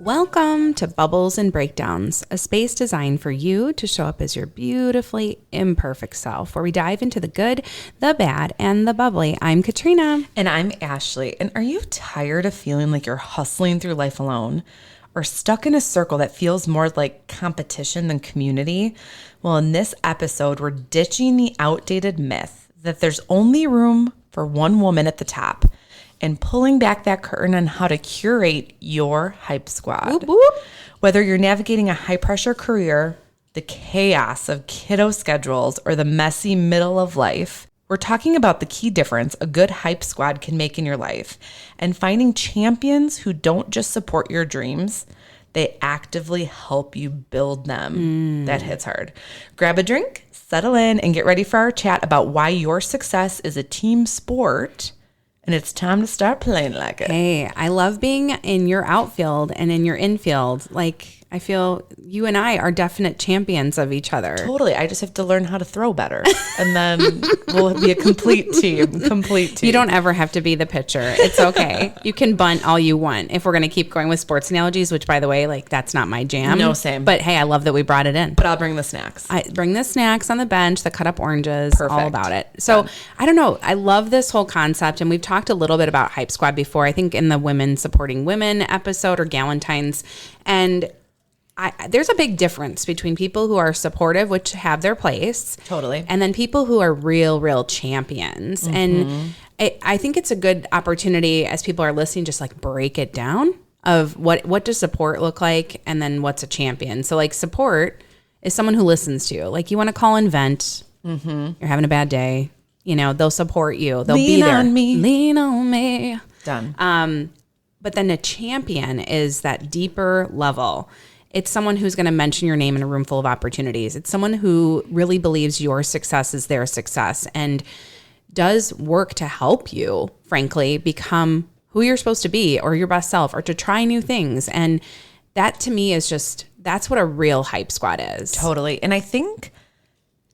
Welcome to Bubbles and Breakdowns, a space designed for you to show up as your beautifully imperfect self, where we dive into the good, the bad, and the bubbly. I'm Katrina. And I'm Ashley. And are you tired of feeling like you're hustling through life alone, or stuck in a circle that feels more like competition than community? Well, in this episode, we're ditching the outdated myth that there's only room for one woman at the top, and pulling back that curtain on how to curate your hype squad. Whoop, whoop. Whether you're navigating a high-pressure career, the chaos of kiddo schedules, or the messy middle of life, we're talking about the key difference a good hype squad can make in your life, and finding champions who don't just support your dreams, they actively help you build them. That hits hard. Grab a drink, settle in, and get ready for our chat about why your success is a team sport. And it's time to start playing like it. Hey, I love being in your outfield and in your infield. Like, I feel you and I are definite champions of each other. Totally. I just have to learn how to throw better. And then we'll be a complete team. You don't ever have to be the pitcher. It's okay. You can bunt all you want. If we're going to keep going with sports analogies, which, by the way, like, that's not my jam. No, same. But hey, I love that we brought it in. But I'll bring the snacks. I bring the snacks on the bench, the cut up oranges, Perfect. all about it. So I don't know. I love this whole concept. And we've talked a little bit about Hype Squad before, I think in the Women Supporting Women episode or Galentine's. And there's a big difference between people who are supportive, which have their place. Totally. And then people who are real champions. Mm-hmm. And I think it's a good opportunity as people are listening, just like break it down of what does support look like, and then what's a champion. So like support is someone who listens to you. Like you want to call and vent. Mm-hmm. You're having a bad day. You know, they'll support you. They'll be there. Lean on me. Done. But then a champion is that deeper level. It's someone who's going to mention your name in a room full of opportunities. It's someone who really believes your success is their success and does work to help you, frankly, become who you're supposed to be or your best self or to try new things. And that to me is just, that's what a real hype squad is. Totally. And I think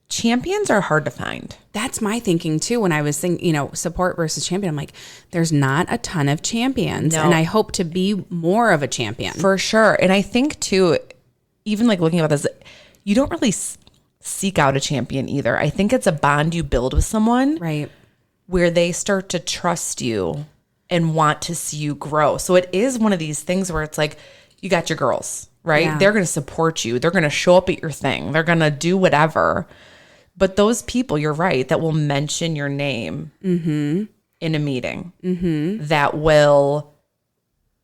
champions are hard to find. That's my thinking too. When I was thinking, support versus champion, I'm like, there's not a ton of champions. No. And I hope to be more of a champion. For sure. And I think too, even like looking at this, you don't really seek out a champion either. I think it's a bond you build with someone. Right. Where they start to trust you and want to see you grow. So it is one of these things where it's like, you got your girls, right? Yeah. They're going to support you. They're going to show up at your thing. They're going to do whatever. But those people, you're right, that will mention your name in a meeting, that will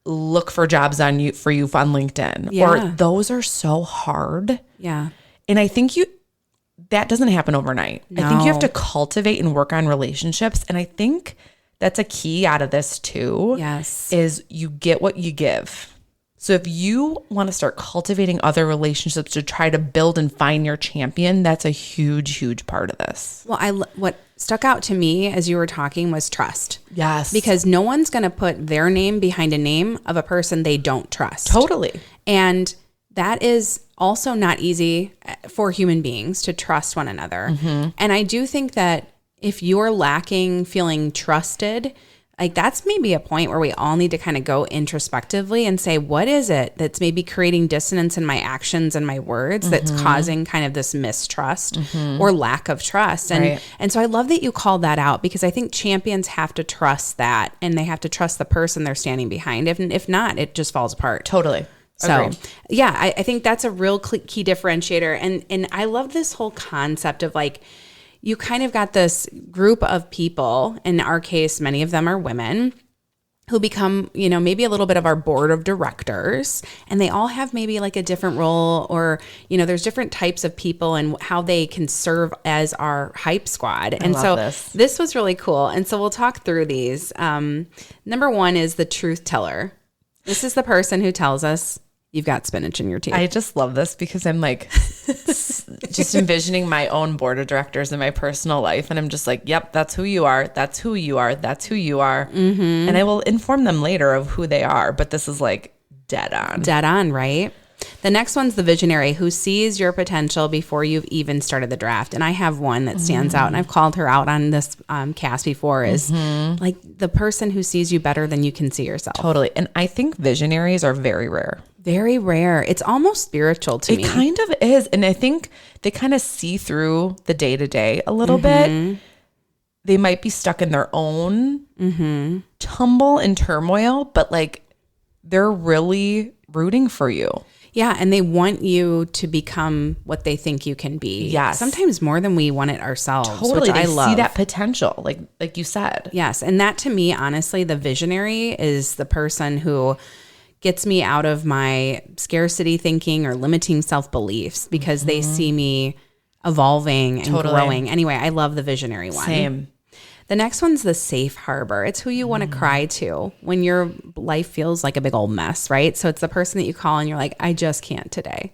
look for jobs for you on LinkedIn, or those are so hard. Yeah. And I think that doesn't happen overnight. No. I think you have to cultivate and work on relationships. And I think that's a key out of this too. Yes. Is you get what you give. So if you want to start cultivating other relationships to try to build and find your champion, that's a huge part of this. Well, what stuck out to me as you were talking was trust. Yes. Because no one's going to put their name behind a name of a person they don't trust. Totally. And that is also not easy for human beings to trust one another. Mm-hmm. And I do think that if you're lacking feeling trusted, like that's maybe a point where we all need to kind of go introspectively and say, what is it that's maybe creating dissonance in my actions and my words that's causing kind of this mistrust or lack of trust? And so I love that you called that out, because I think champions have to trust that, and they have to trust the person they're standing behind. If not, it just falls apart. Totally. So agreed. Yeah, I think that's a real key differentiator. And I love this whole concept of like, you kind of got this group of people, in our case, many of them are women, who become, maybe a little bit of our board of directors, and they all have maybe like a different role, or, there's different types of people and how they can serve as our hype squad. And so this was really cool. And so we'll talk through these. Number one is the truth teller. This is the person who tells us you've got spinach in your teeth. I just love this because I'm like just envisioning my own board of directors in my personal life. And I'm just like, yep, that's who you are. That's who you are. That's who you are. Mm-hmm. And I will inform them later of who they are. But this is like dead on. Dead on, right? The next one's the visionary, who sees your potential before you've even started the draft. And I have one that stands out, and I've called her out on this cast before, is like the person who sees you better than you can see yourself. Totally. And I think visionaries are very rare. Very rare. It's almost spiritual to me. It kind of is. And I think they kind of see through the day-to-day a little bit. They might be stuck in their own tumble and turmoil, but like they're really rooting for you. Yeah, and they want you to become what they think you can be. Yes. Sometimes more than we want it ourselves, Totally. which I love. See that potential, like you said. Yes, and that to me, honestly, the visionary is the person who gets me out of my scarcity thinking or limiting self-beliefs because they see me evolving and growing. Anyway, I love the visionary one. Same. The next one's the safe harbor. It's who you want to cry to when your life feels like a big old mess, right? So it's the person that you call and you're like, I just can't today.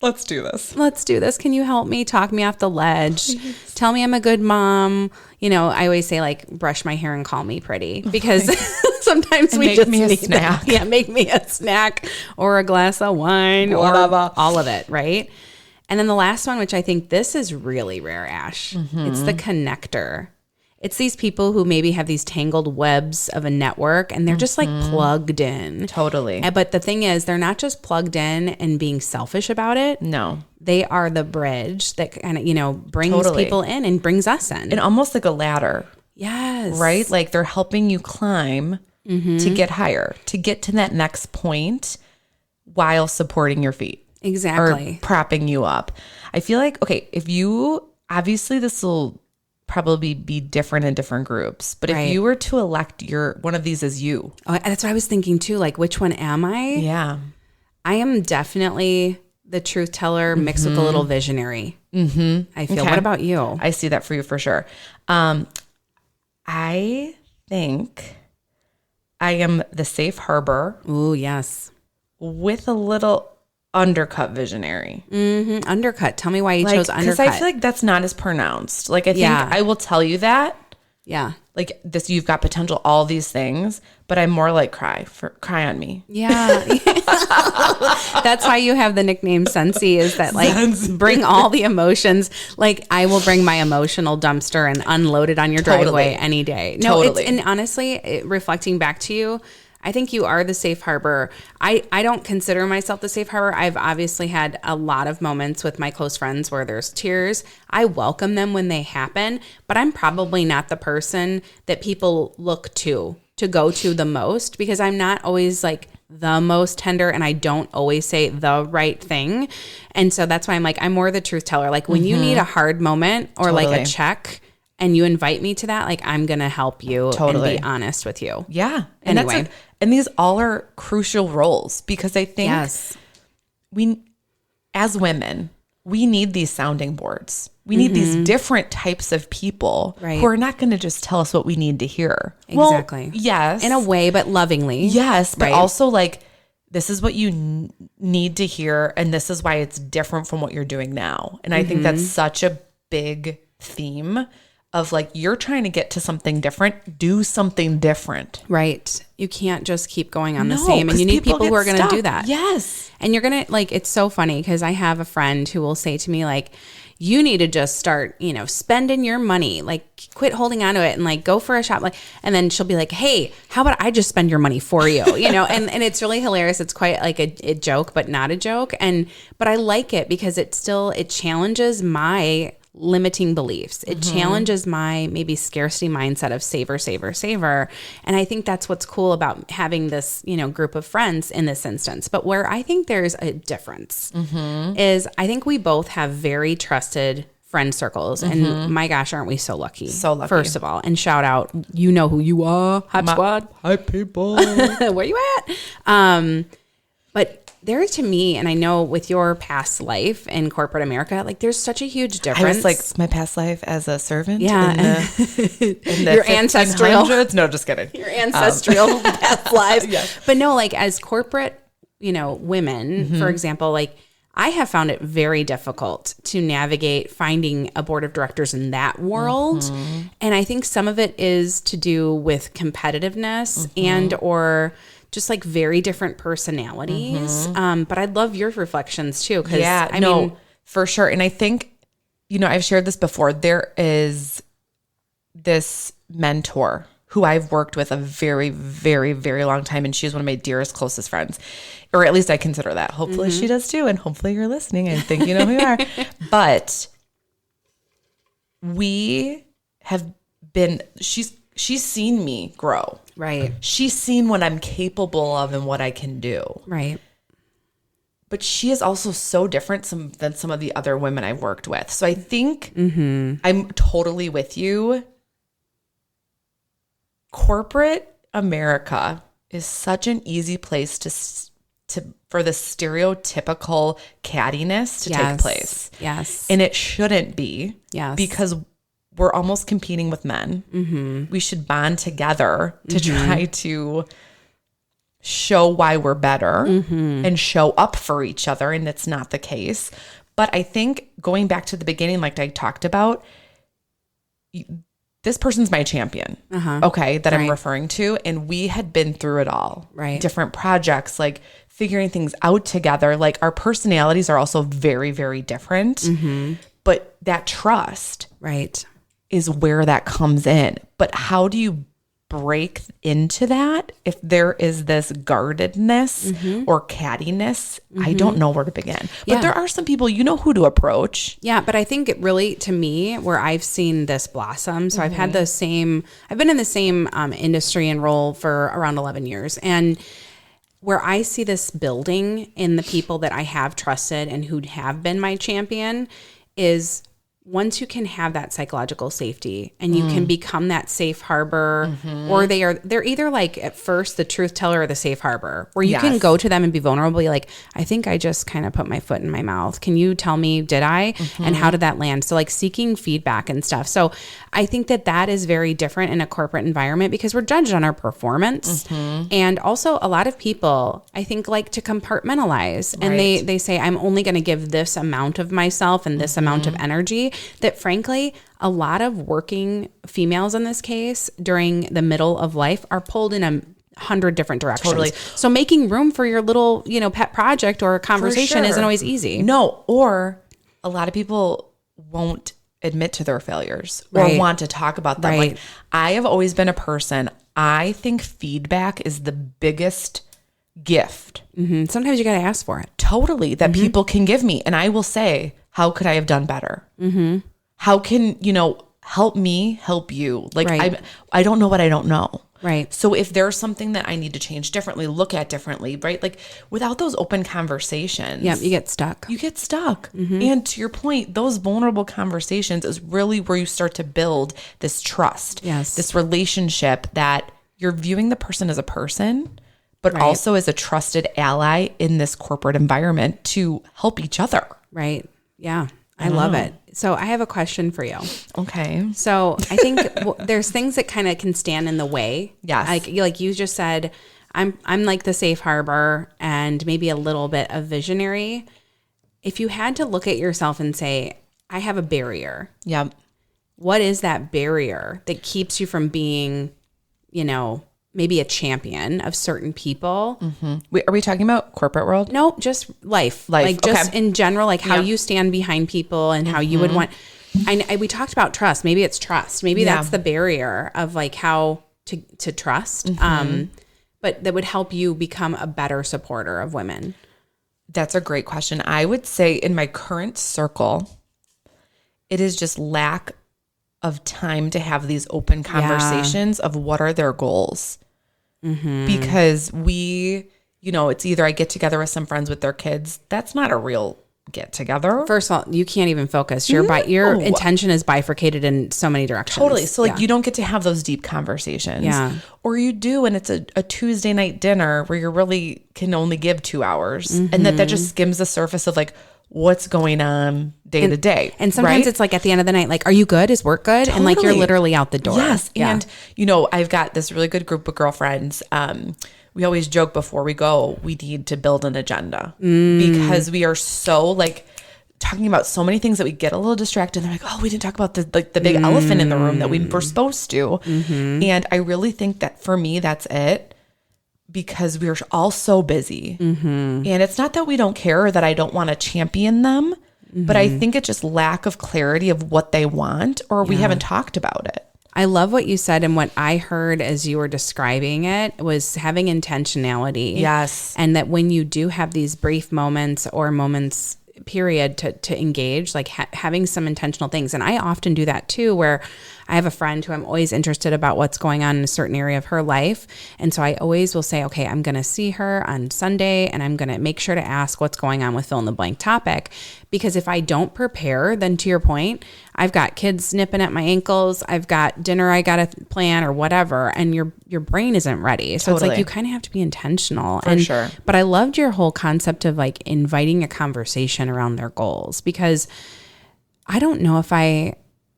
Let's do this. Let's do this. Can you help me? Talk me off the ledge. Please. Tell me I'm a good mom. You know, I always say like, brush my hair and call me pretty because sometimes we just need a snack. Yeah, make me a snack or a glass of wine or all of it, right? And then the last one, which I think this is really rare, Ash. It's the connector. It's these people who maybe have these tangled webs of a network and they're just like plugged in. Totally. But the thing is, they're not just plugged in and being selfish about it. No. They are the bridge that kind of, you know, brings people in and brings us in. And almost like a ladder. Yes. Right? Like they're helping you climb to get higher, to get to that next point while supporting your feet. Exactly. Or propping you up. I feel like, okay, if you, obviously this will probably be different in different groups. But if you were to elect one of these as you. Oh, that's what I was thinking too. Like, which one am I? Yeah. I am definitely the truth teller mixed with a little visionary. I feel. Okay. What about you? I see that for you for sure. I think I am the safe harbor. Ooh, yes. With a little undercut visionary. Undercut. Tell me why you chose undercut. Because I feel like that's not as pronounced. Like I think I will tell you that. Yeah. Like this, you've got potential, all these things, but I'm more like cry on me. Yeah. That's why you have the nickname Sensi, is that like bring all the emotions. Like I will bring my emotional dumpster and unload it on your driveway any day. No, and honestly, reflecting back to you, I think you are the safe harbor. I don't consider myself the safe harbor. I've obviously had a lot of moments with my close friends where there's tears. I welcome them when they happen, but I'm probably not the person that people look to go to the most because I'm not always like the most tender and I don't always say the right thing. And so that's why I'm like, I'm more the truth teller. Like when you need a hard moment or like a check, and you invite me to that, like I'm going to help you and be honest with you. Yeah. And anyway. And these all are crucial roles because I think we, as women, we need these sounding boards. We need these different types of people who are not going to just tell us what we need to hear. Exactly. Well, yes. In a way, but lovingly. Yes. But also like, this is what you need to hear. And this is why it's different from what you're doing now. And I think that's such a big theme of like, you're trying to get to something different, do something different. Right. You can't just keep going on the same. And you need people who are going to do that. Yes. And you're going to like, it's so funny because I have a friend who will say to me like, you need to just start, you know, spending your money, like quit holding on to it and like go for a shop. Like, and then she'll be like, hey, how about I just spend your money for you? You know, and it's really hilarious. It's quite like a joke, but not a joke. But I like it because it challenges my limiting beliefs. It challenges my maybe scarcity mindset of saver, saver, saver. And I think that's what's cool about having this, you know, group of friends in this instance. But where I think there's a difference is I think we both have very trusted friend circles. And my gosh, aren't we so lucky? So lucky. First of all, and shout out, you know who you are, Hot Squad. Hi, people. Where you at? But there to me, and I know with your past life in corporate America, like there's such a huge difference. I was like, my past life as a servant. Yeah. In the your ancestral. No, just kidding. Your ancestral past lives. Yeah. But no, like as corporate, you know, women, for example, like I have found it very difficult to navigate finding a board of directors in that world. And I think some of it is to do with competitiveness and or just like very different personalities. But I'd love your reflections too. Cause I mean, for sure. And I think, you know, I've shared this before. There is this mentor who I've worked with a very, very, very long time. And she's one of my dearest, closest friends. or at least I consider that. Hopefully she does too. And hopefully you're listening and think you know who you are. But we have been, she's seen me grow. Right. She's seen what I'm capable of and what I can do. Right. But she is also so different than some of the other women I've worked with. So I think I'm totally with you. Corporate America is such an easy place for the stereotypical cattiness to take place. Yes. And it shouldn't be. Yes. Because we're almost competing with men. Mm-hmm. We should bond together to try to show why we're better and show up for each other. And it's not the case. But I think going back to the beginning, like I talked about, this person's my champion, okay, that I'm referring to. And we had been through it all. Right. Different projects, like figuring things out together. Like our personalities are also very, very different. Mm-hmm. But that trust is where that comes in. But how do you break into that if there is this guardedness or cattiness? I don't know where to begin. But there are some people, you know who to approach. Yeah, but I think it really, to me, where I've seen this blossom, so I've been in the same industry and role for around 11 years. And where I see this building in the people that I have trusted and who have been my champion is once you can have that psychological safety and you can become that safe harbor, or they're either like at first the truth teller or the safe harbor, where you can go to them and be vulnerable, like, I think I just kind of put my foot in my mouth. Can you tell me, did I? And how did that land? So like seeking feedback and stuff. So I think that is very different in a corporate environment because we're judged on our performance. And also a lot of people, I think, like to compartmentalize and they say, I'm only going to give this amount of myself and this amount of energy. That frankly, a lot of working females in this case during the middle of life are pulled in 100 different directions. Totally. So making room for your little, pet project or conversation isn't always easy. No, or a lot of people won't admit to their failures or want to talk about them. Like I have always been a person, I think feedback is the biggest gift. Sometimes you got to ask for it. Totally. That people can give me. And I will say, how could I have done better? How can, help me help you? Like I don't know what I don't know. Right. So if there's something that I need to change differently, look at differently, right? Like without those open conversations. Yeah, you get stuck. And to your point, those vulnerable conversations is really where you start to build this trust. Yes. This relationship that you're viewing the person as a person, but also as a trusted ally in this corporate environment to help each other. Right. Yeah. I love it. So I have a question for you. Okay. So I think there's things that kind of can stand in the way. Yes. Like you just said, I'm like the safe harbor and maybe a little bit of visionary. If you had to look at yourself and say, I have a barrier. Yep. What is that barrier that keeps you from being, maybe a champion of certain people? Are we talking about corporate world? No, just life. Like just in general, like how you stand behind people and how you would want. We talked about trust. Maybe it's trust. Maybe that's the barrier of like how to trust. But that would help you become a better supporter of women. That's a great question. I would say in my current circle, it is just lack of time to have these open conversations of what are their goals. Because we, it's either I get together with some friends with their kids. That's not a real get together. First of all, you can't even focus. Your intention is bifurcated in so many directions. Totally. So you don't get to have those deep conversations. Yeah. Or you do, and it's a Tuesday night dinner where you really can only give 2 hours. And that just skims the surface of like, what's going on day to day. And sometimes it's like at the end of the night, like, are you good? Is work good? Totally. And like, you're literally out the door. Yes. Yeah. And, I've got this really good group of girlfriends. We always joke before we go, we need to build an agenda because we are so like talking about so many things that we get a little distracted. And they're like, oh, we didn't talk about the big elephant in the room that we were supposed to. And I really think that for me, that's it. Because we're all so busy. And it's not that we don't care or that I don't want to champion them, but I think it's just lack of clarity of what they want or we haven't talked about it. I love what you said, and what I heard as you were describing it was having intentionality. Yes. And that when you do have these brief moments or moments period to engage, like having some intentional things. And I often do that too, where I have a friend who I'm always interested about what's going on in a certain area of her life. And so I always will say, okay, I'm going to see her on Sunday and I'm going to make sure to ask what's going on with fill in the blank topic. Because if I don't prepare, then to your point, I've got kids nipping at my ankles. I've got dinner I got to plan or whatever. And your brain isn't ready. So It's like you kind of have to be intentional. For sure. But I loved your whole concept of like inviting a conversation around their goals, because I don't know if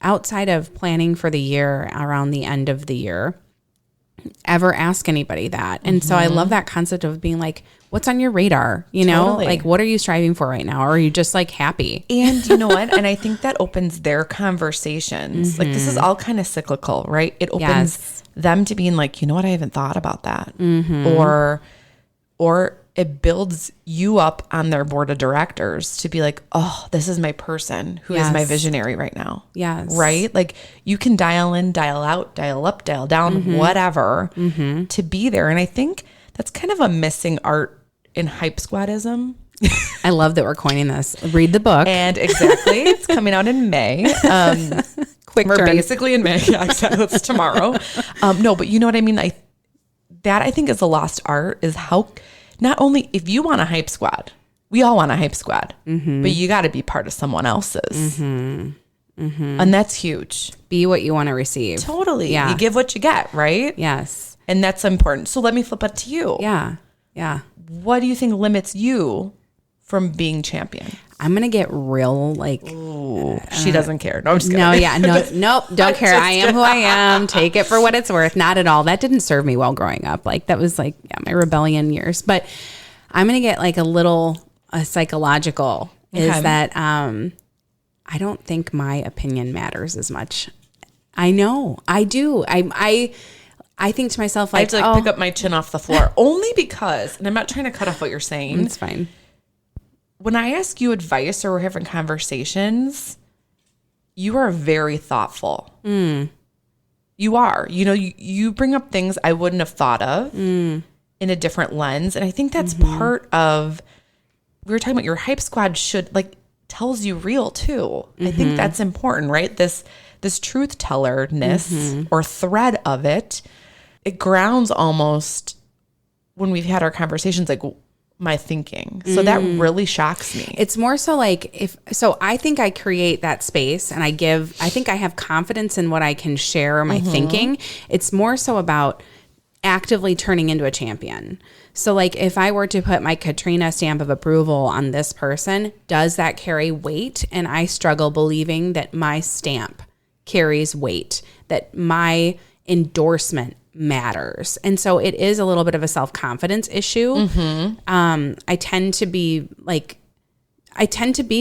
outside of planning for the year around the end of the year, ever ask anybody that. And so I love that concept of being like, what's on your radar? You know, like what are you striving for right now? Or are you just like happy? And you know what? And I think that opens their conversations. Like this is all kind of cyclical, right? It opens them to being like, you know what? I haven't thought about that. Or it builds you up on their board of directors to be like, oh, this is my person who is my visionary right now. Yes. Right? Like you can dial in, dial out, dial up, dial down, whatever to be there. And I think that's kind of a missing art in hype squadism. I love that we're coining this. Read the book. And exactly. It's coming out in May. We're basically in May. Yeah, exactly. It's tomorrow. No, but you know what I mean? I think is a lost art, is how not only if you want a hype squad, we all want a hype squad, but you got to be part of someone else's. And that's huge. Be what you want to receive. Totally. Yeah. You give what you get, right? Yes. And that's important. So let me flip it to you. Yeah. Yeah. What do you think limits you from being champion? I'm going to get real like... she doesn't care. No, I'm just kidding. No, yeah. No, nope. Don't care. I am who I am. Take it for what it's worth. Not at all. That didn't serve me well growing up. Like that was like my rebellion years. But I'm going to get like a little psychological is that I don't think my opinion matters as much. I know. I do. I think to myself like... I have to pick up my chin off the floor only because, and I'm not trying to cut off what you're saying. It's fine. When I ask you advice or we're having conversations, you are very thoughtful. You are. You know, you bring up things I wouldn't have thought of in a different lens. And I think that's part of, we were talking about your hype squad should, like, tells you real too. I think that's important, right? This truth tellerness or thread of it grounds almost when we've had our conversations, like, my thinking. So that really shocks me. It's more so like I think I create that space and I think I have confidence in what I can share my thinking. It's more so about actively turning into a champion. So like if I were to put my Katrina stamp of approval on this person, does that carry weight? And I struggle believing that my stamp carries weight, that my endorsement matters. And so it is a little bit of a self-confidence issue. I tend to be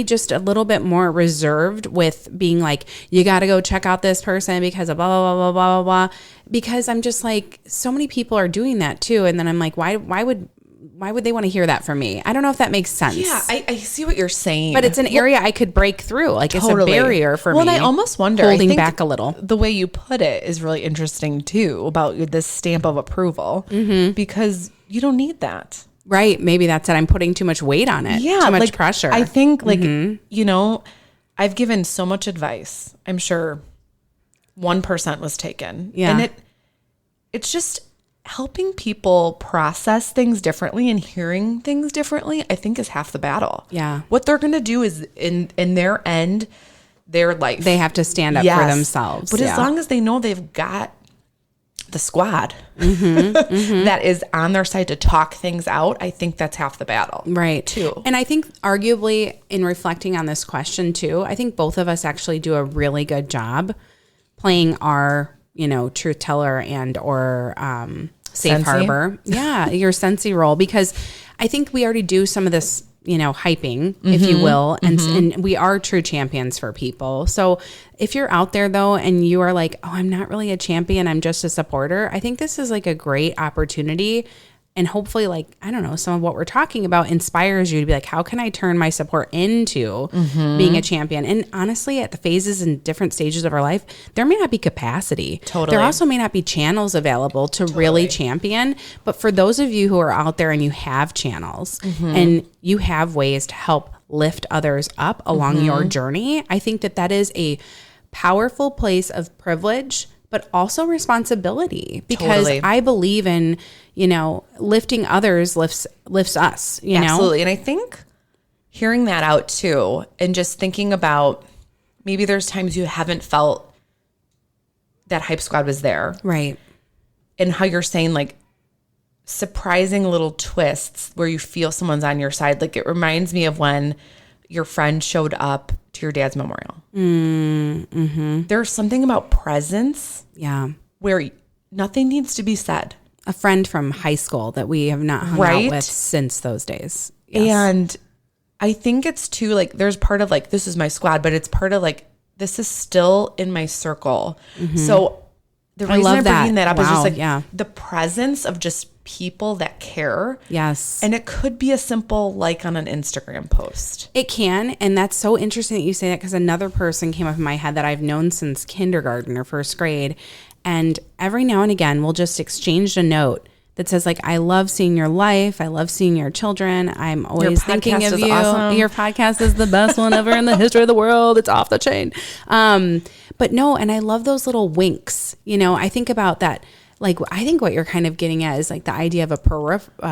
just a little bit more reserved with being like, you got to go check out this person because of blah, blah, blah, blah, blah, blah. Because I'm just like, so many people are doing that too. And then I'm like, why would they want to hear that from me? I don't know if that makes sense. Yeah, I see what you're saying. But it's an area I could break through. Like it's a barrier for me. Well, and I almost wonder. Holding back a little. The way you put it is really interesting too about this stamp of approval because you don't need that. Right. Maybe that's it. I'm putting too much weight on it. Yeah. Too much pressure. I think you know, I've given so much advice. I'm sure 1% was taken. Yeah. And it's just helping people process things differently and hearing things differently, I think is half the battle. Yeah. What they're going to do is in their end, their life. They have to stand up for themselves. But as long as they know they've got the squad that is on their side to talk things out, I think that's half the battle. Right. Too. And I think arguably in reflecting on this question too, I think both of us actually do a really good job playing our, truth teller and or safe harbor. Yeah. Your Sensi role, because I think we already do some of this, hyping, if you will. And we are true champions for people. So if you're out there though, and you are like, oh, I'm not really a champion, I'm just a supporter. I think this is like a great opportunity And hopefully, like, I don't know, some of what we're talking about inspires you to be like, how can I turn my support into being a champion? And honestly, at the phases and different stages of our life, there may not be capacity. Totally. There also may not be channels available to really champion. But for those of you who are out there and you have channels and you have ways to help lift others up along your journey, I think that that is a powerful place of privilege, but also responsibility, because I believe in, you know, lifting others lifts us, you know? Absolutely. And I think hearing that out too, and just thinking about maybe there's times you haven't felt that Hype Squad was there. Right. And how you're saying like surprising little twists where you feel someone's on your side. Like it reminds me of when your friend showed up to your dad's memorial. There's something about presence where nothing needs to be said. A friend from high school that we have not hung out with since those days. Yes. And I think it's too, like, there's part of like, this is my squad, but it's part of like, this is still in my circle. So the reason I'm bringing that up is just like the presence of just people that care. Yes. And it could be a simple like on an Instagram post. It can. And that's so interesting that you say that, because another person came up in my head that I've known since kindergarten or first grade. And every now and again, we'll just exchange a note that says like, I love seeing your life. I love seeing your children. I'm always thinking of you. Awesome. Your podcast is the best one ever in the history of the world. It's off the chain. But no, and I love those little winks. You know, I think about that. Like, I think what you're kind of getting at is like the idea of a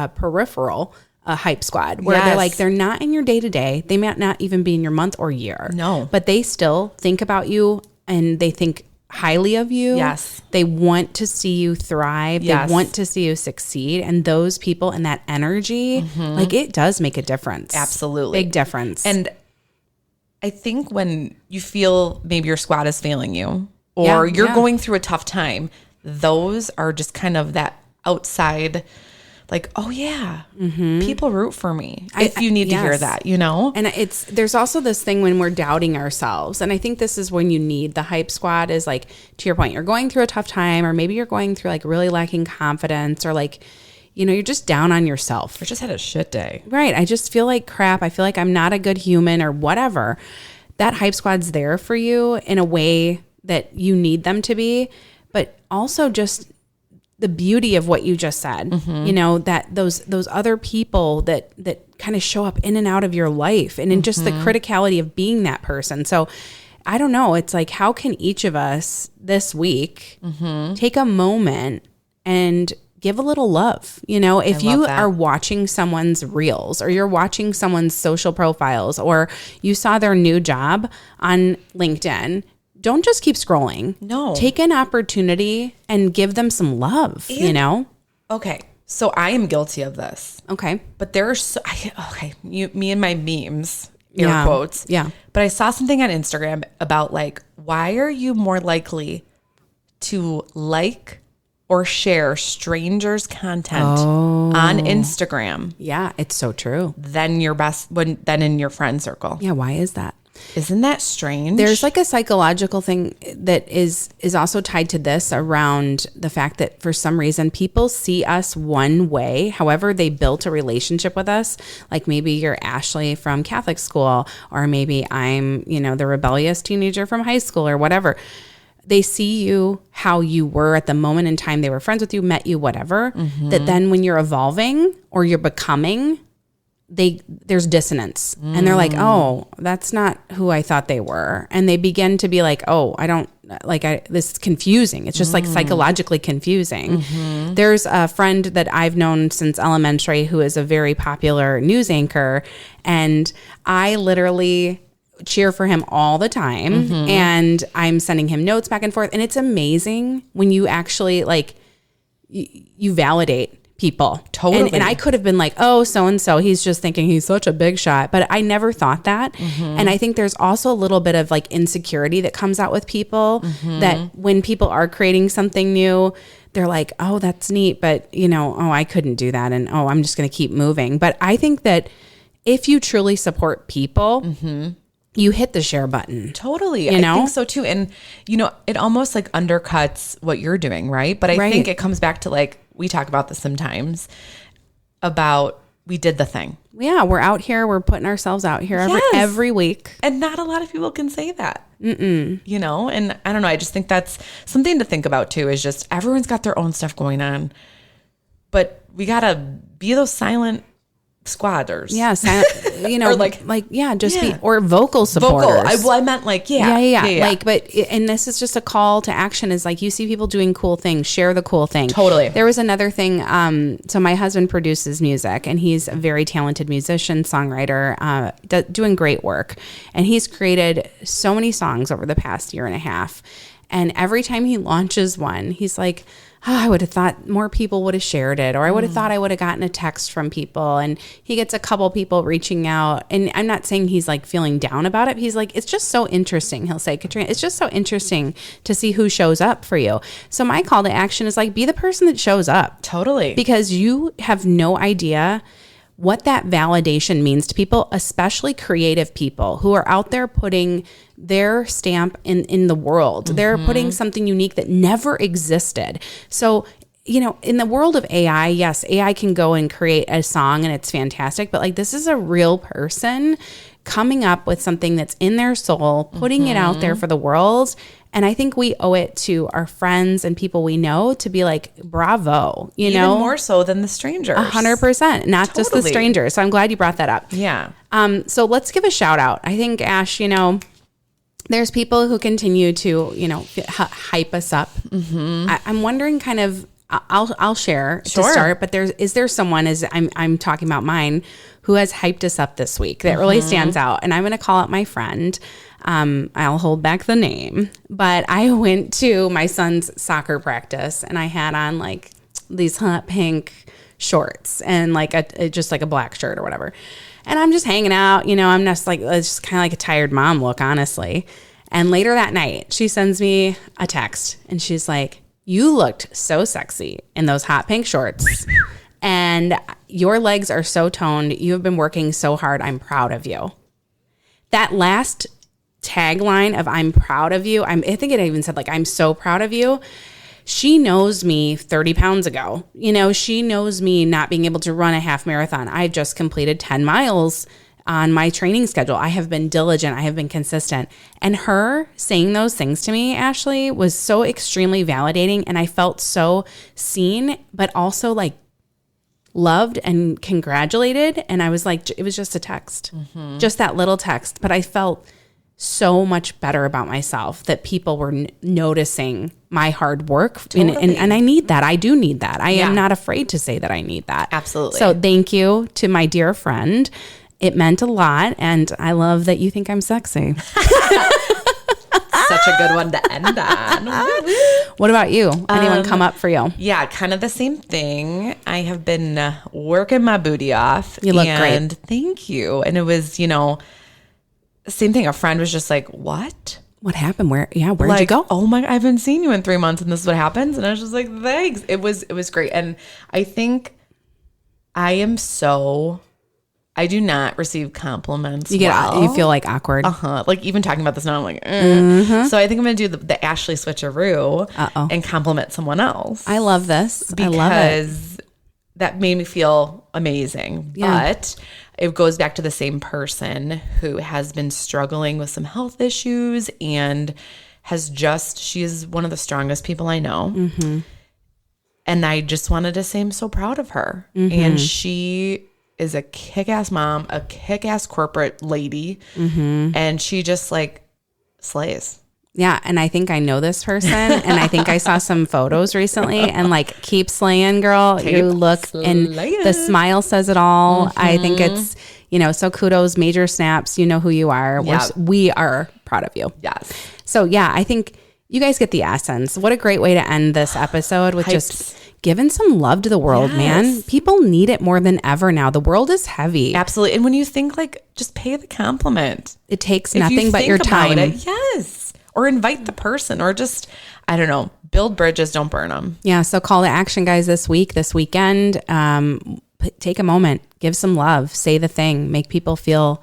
peripheral Hype Squad, where they're like, they're not in your day to day. They might not even be in your month or year. No. But they still think about you, and they think highly of you. Yes. They want to see you thrive. Yes. They want to see you succeed. And those people and that energy, like, it does make a difference. Absolutely. Big difference. And I think when you feel maybe your squad is failing you or you're going through a tough time, those are just kind of that outside, like, oh yeah, people root for me if you need to hear that, you know? And there's also this thing when we're doubting ourselves. And I think this is when you need the Hype Squad, is like, to your point, you're going through a tough time, or maybe you're going through like really lacking confidence, or like, you know, you're just down on yourself. I just had a shit day. Right. I just feel like crap. I feel like I'm not a good human or whatever. That Hype Squad's there for you in a way that you need them to be, but also just the beauty of what you just said, you know, that those other people that kind of show up in and out of your life, and in just the criticality of being that person. So I don't know. It's like, how can each of us this week take a moment and give a little love? You know, if you are watching someone's reels, or you're watching someone's social profiles, or you saw their new job on LinkedIn, don't just keep scrolling. No. Take an opportunity and give them some love, you know? Okay. So I am guilty of this. Okay. But me and my memes, air quotes. Yeah. But I saw something on Instagram about like, why are you more likely to like or share strangers' content on Instagram? Yeah, it's so true. Than in your friend circle. Yeah, why is that? Isn't that strange? There's like a psychological thing that is also tied to this, around the fact that for some reason people see us one way, however they built a relationship with us. Like maybe you're Ashley from Catholic school, or maybe I'm, you know, the rebellious teenager from high school or whatever. They see you how you were at the moment in time they were friends with you, met you, whatever. That then when you're evolving or you're becoming, there's dissonance, and they're like, oh, that's not who I thought they were. And they begin to be like, oh, this is confusing. It's just like psychologically confusing. There's a friend that I've known since elementary who is a very popular news anchor, and I literally cheer for him all the time. And I'm sending him notes back and forth. And it's amazing when you actually like, you validate people. Totally. And I could have been like, oh, so-and-so, he's just thinking he's such a big shot. But I never thought that. And I think there's also a little bit of like insecurity that comes out with people, that when people are creating something new, they're like, oh, that's neat. But, you know, oh, I couldn't do that. And, oh, I'm just going to keep moving. But I think that if you truly support people, you hit the share button. Totally. I think so too. And, you know, it almost like undercuts what you're doing, right? But I think it comes back to like, we talk about this sometimes. about we did the thing. Yeah, we're out here. We're putting ourselves out here every week. And not a lot of people can say that. You know, and I don't know. I just think that's something to think about too, is just everyone's got their own stuff going on. But we got to be those silent squatters. Yeah, you know, or just be, or vocal supporters. I meant like, yeah. Like, and this is just a call to action, is like, you see people doing cool things, share the cool thing. Totally. There was another thing. So my husband produces music, and he's a very talented musician, songwriter, doing great work. And he's created so many songs over the past year and a half. And every time he launches one, he's like, I would have thought more people would have shared it, or I would have thought I would have gotten a text from people. And he gets a couple people reaching out. And I'm not saying he's like feeling down about it. He's like, it's just so interesting. He'll say, Katrina, it's just so interesting to see who shows up for you. So my call to action is like, be the person that shows up. Totally. Because you have no idea what that validation means to people, especially creative people who are out there putting their stamp in the world. They're putting something unique that never existed. So, you know, in the world of AI, yes, AI can go and create a song and it's fantastic, but like, this is a real person coming up with something that's in their soul, putting it out there for the world. And I think we owe it to our friends and people we know to be like, bravo, you know? Even more so than the strangers. 100%, not just the strangers. So I'm glad you brought that up. Yeah. So let's give a shout out. I think, Ash, you know, there's people who continue to, you know, hype us up. I'm wondering kind of, I'll share to start, but is there someone, as I'm talking about mine, who has hyped us up this week that really stands out? And I'm going to call out my friend. I'll hold back the name, but I went to my son's soccer practice and I had on like these hot pink shorts and like just like a black shirt or whatever. And I'm just hanging out, you know, I'm just like, it's just kind of like a tired mom look, honestly. And later that night, she sends me a text and she's like, you looked so sexy in those hot pink shorts and your legs are so toned. You have been working so hard. I'm proud of you. That last tagline of I'm proud of you, I think it even said like, I'm so proud of you. She knows me 30 pounds ago. You know, she knows me not being able to run a half marathon. I just completed 10 miles on my training schedule. I have been diligent. I have been consistent. And her saying those things to me, Ashley, was so extremely validating. And I felt so seen, but also like loved and congratulated. And I was like, it was just a text, just that little text. But I felt so much better about myself that people were noticing my hard work. Totally. And I need that. I do need that. I am not afraid to say that I need that. Absolutely. So thank you to my dear friend. It meant a lot. And I love that you think I'm sexy. Such a good one to end on. What about you? Anyone come up for you? Yeah, kind of the same thing. I have been working my booty off. You look great. Thank you. And it was, you know, same thing. A friend was just like, what? What happened? Where'd you go? Oh my, I haven't seen you in 3 months and this is what happens. And I was just like, thanks. It was great. And I think I do not receive compliments. You feel like awkward. Like even talking about this now, I'm like, So I think I'm going to do the Ashley switcheroo and compliment someone else. I love this. I love it. Because that made me feel amazing. Yeah. But it goes back to the same person who has been struggling with some health issues and she is one of the strongest people I know. And I just wanted to say I'm so proud of her. And she is a kick-ass mom, a kick-ass corporate lady. And she just like slays. Yeah, and I think I know this person, and I think I saw some photos recently, and like, keep slaying, girl. You look, and the smile says it all. I think it's, you know, so kudos, major snaps. You know who you are. We are proud of you. Yes. So yeah, I think you guys get the essence. What a great way to end this episode with just giving some love to the world, man. People need it more than ever now. The world is heavy. Absolutely. And when you think like, just pay the compliment. It takes nothing but your time. Yes. Or invite the person, or just, I don't know, build bridges, don't burn them. Yeah. So call to action, guys, this weekend. Take a moment, give some love, say the thing, make people feel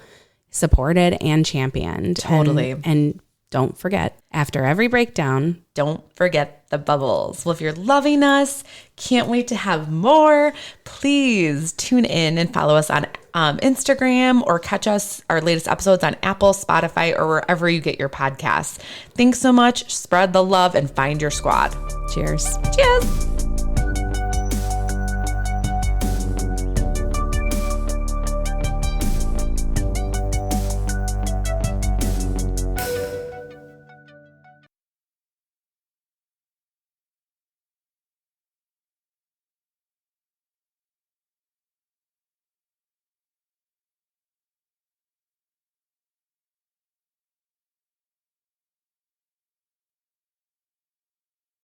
supported and championed. Totally. And don't forget, after every breakdown, don't forget the bubbles. Well, if you're loving us, can't wait to have more, please tune in and follow us on Instagram or catch our latest episodes on Apple, Spotify, or wherever you get your podcasts. Thanks so much. Spread the love and find your squad. cheers. Cheers.